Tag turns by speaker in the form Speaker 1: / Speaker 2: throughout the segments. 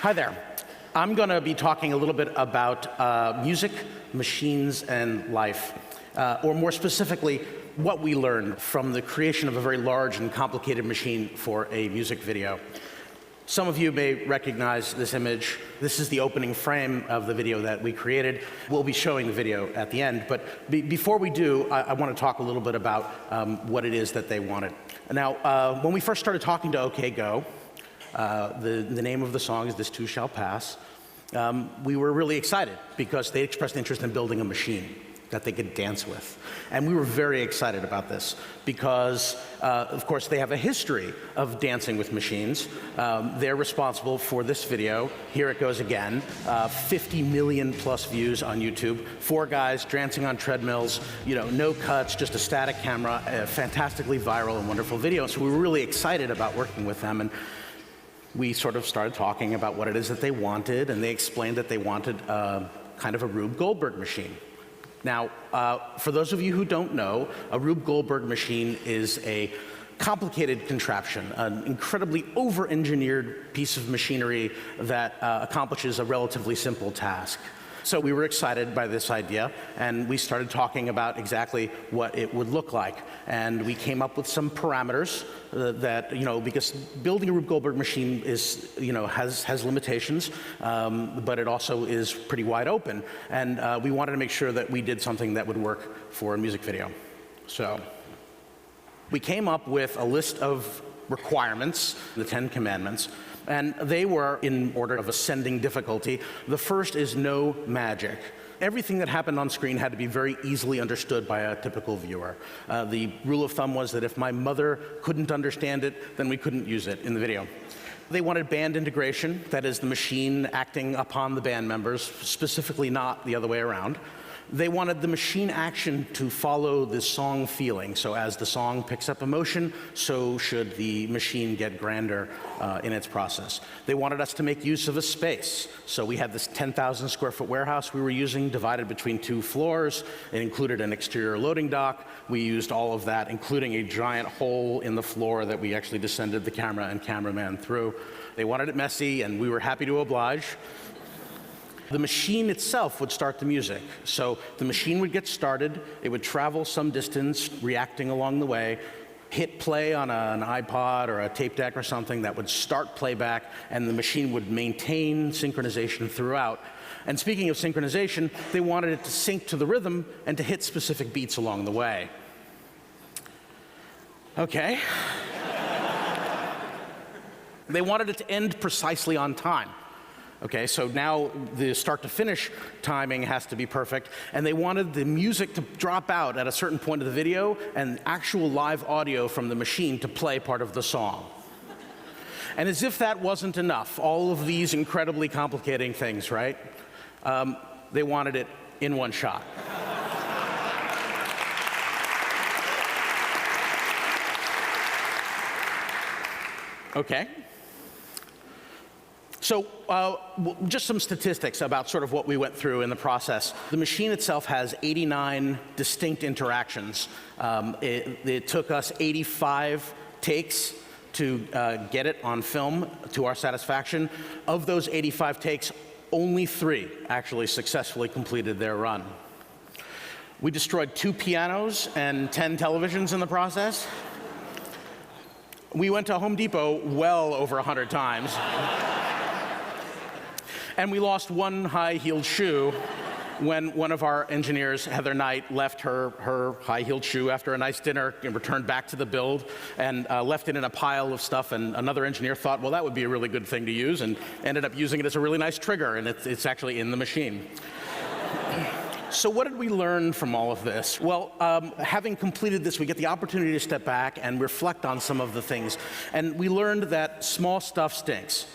Speaker 1: Hi there. I'm going to be talking a little bit about music, machines, and life, or more specifically, what we learned from the creation of a very large and complicated machine for a music video. Some of you may recognize this image. This is the opening frame of the video that we created. We'll be showing the video at the end, but before we do, I want to talk a little bit about what it is that they wanted. Now, when we first started talking to OK Go, the name of the song is This Too Shall Pass, we were really excited because they expressed interest in building a machine that they could dance with. And we were very excited about this because, of course, they have a history of dancing with machines. They're responsible for this video. Here it goes again. 50 million plus views on YouTube. 4 guys dancing on treadmills, no cuts, just a static camera, a fantastically viral and wonderful video. So we were really excited about working with them. And we sort of started talking about what it is that they wanted, and they explained that they wanted kind of a Rube Goldberg machine. Now, for those of you who don't know, a Rube Goldberg machine is a complicated contraption, an incredibly over-engineered piece of machinery that accomplishes a relatively simple task. So we were excited by this idea, and we started talking about exactly what it would look like. And we came up with some parameters that, because building a Rube Goldberg machine is, has limitations, but it also is pretty wide open. And we wanted to make sure that we did something that would work for a music video. So we came up with a list of requirements, the 10 Commandments, and they were in order of ascending difficulty. The first is no magic. Everything that happened on screen had to be very easily understood by a typical viewer. The rule of thumb was that if my mother couldn't understand it, then we couldn't use it in the video. They wanted band integration, that is the machine acting upon the band members, specifically not the other way around. They wanted the machine action to follow the song feeling. So as the song picks up emotion, so should the machine get grander in its process. They wanted us to make use of a space. So we had this 10,000 square foot warehouse we were using, divided between 2 floors. It included an exterior loading dock. We used all of that, including a giant hole in the floor that we actually descended the camera and cameraman through. They wanted it messy, and we were happy to oblige. The machine itself would start the music. So the machine would get started, it would travel some distance, reacting along the way, hit play on an iPod or a tape deck or something that would start playback, and the machine would maintain synchronization throughout. And speaking of synchronization, they wanted it to sync to the rhythm and to hit specific beats along the way. Okay. They wanted it to end precisely on time. Okay, so now the start to finish timing has to be perfect, and they wanted the music to drop out at a certain point of the video and actual live audio from the machine to play part of the song. And as if that wasn't enough, all of these incredibly complicating things, right? They wanted it in one shot. Okay. So just some statistics about sort of what we went through in the process. The machine itself has 89 distinct interactions. It took us 85 takes to get it on film to our satisfaction. Of those 85 takes, only 3 actually successfully completed their run. We destroyed 2 pianos and 10 televisions in the process. We went to Home Depot well over 100 times. And we lost 1 high-heeled shoe when one of our engineers, Heather Knight, left her high-heeled shoe after a nice dinner and returned back to the build and left it in a pile of stuff. And another engineer thought, well, that would be a really good thing to use, and ended up using it as a really nice trigger, and it's actually in the machine. So what did we learn from all of this? Well, having completed this, we get the opportunity to step back and reflect on some of the things. And we learned that small stuff stinks.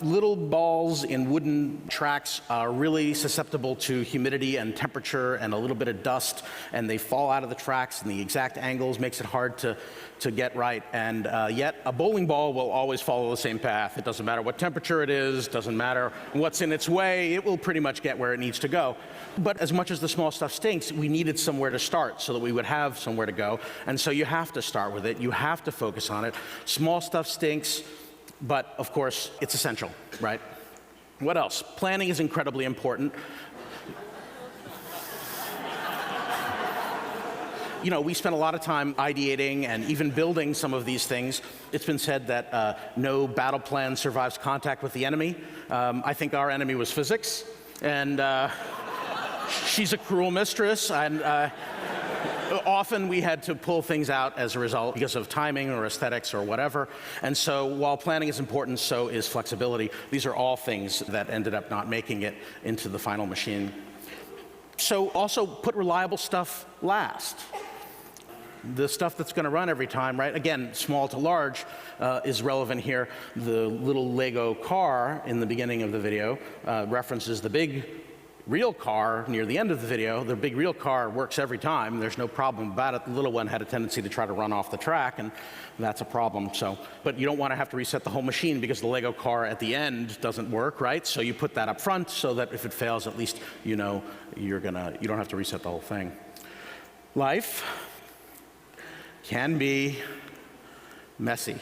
Speaker 1: Little balls in wooden tracks are really susceptible to humidity and temperature and a little bit of dust, and they fall out of the tracks, and the exact angles makes it hard to get right. And yet, a bowling ball will always follow the same path. It doesn't matter what temperature it is, doesn't matter what's in its way, it will pretty much get where it needs to go. But as much as the small stuff stinks, we needed somewhere to start so that we would have somewhere to go. And so you have to start with it, you have to focus on it. Small stuff stinks, but of course, it's essential, right? What else? Planning is incredibly important. You know, we spent a lot of time ideating and even building some of these things. It's been said that no battle plan survives contact with the enemy. I think our enemy was physics, and she's a cruel mistress, and often we had to pull things out as a result because of timing or aesthetics or whatever. And so while planning is important, so is flexibility. These are all things that ended up not making it into the final machine. So also put reliable stuff last. The stuff that's going to run every time, right? Again, small to large is relevant here. The little Lego car in the beginning of the video references the big real car near the end of the video. The big real car works every time. There's no problem about it. The little one had a tendency to try to run off the track, and that's a problem. So, but you don't want to have to reset the whole machine because the Lego car at the end doesn't work, right? So you put that up front so that if it fails, at least you know you don't have to reset the whole thing. Life can be messy.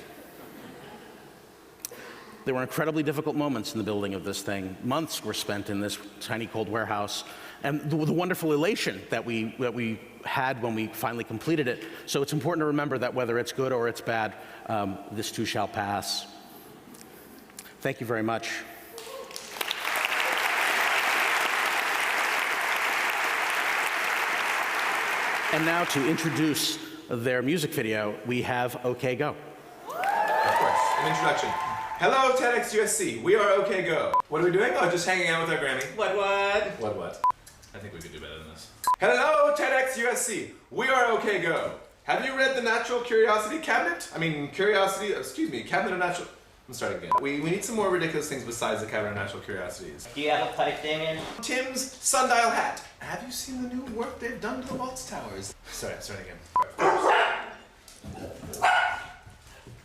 Speaker 1: There were incredibly difficult moments in the building of this thing. Months were spent in this tiny cold warehouse, and the wonderful elation that we had when we finally completed it. So it's important to remember that whether it's good or it's bad, this too shall pass. Thank you very much. And now to introduce their music video, we have OK Go.
Speaker 2: Of course, an introduction. Hello, TEDx USC. We are OK Go. What are we doing? Oh, just hanging out with our Grammy. What? I think we could do better than this. Hello, TEDx USC. We are OK Go. Have you read the Natural Curiosity Cabinet? Cabinet of Natural... Let's start again. We need some more ridiculous things besides the Cabinet of Natural Curiosities.
Speaker 3: Do you have a pipe, Damien?
Speaker 2: Tim's sundial hat. Have you seen the new work they've done to the Waltz Towers? Sorry, I'm starting again.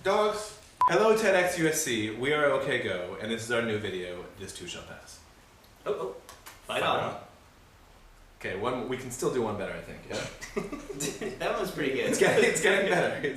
Speaker 2: Dogs. Hello, TEDx USC. We are OK Go, and this is our new video. This too shall pass.
Speaker 3: Oh. Fight on.
Speaker 2: Okay, we can still do one better, I think. Yeah.
Speaker 3: That one's pretty good.
Speaker 2: It's getting better.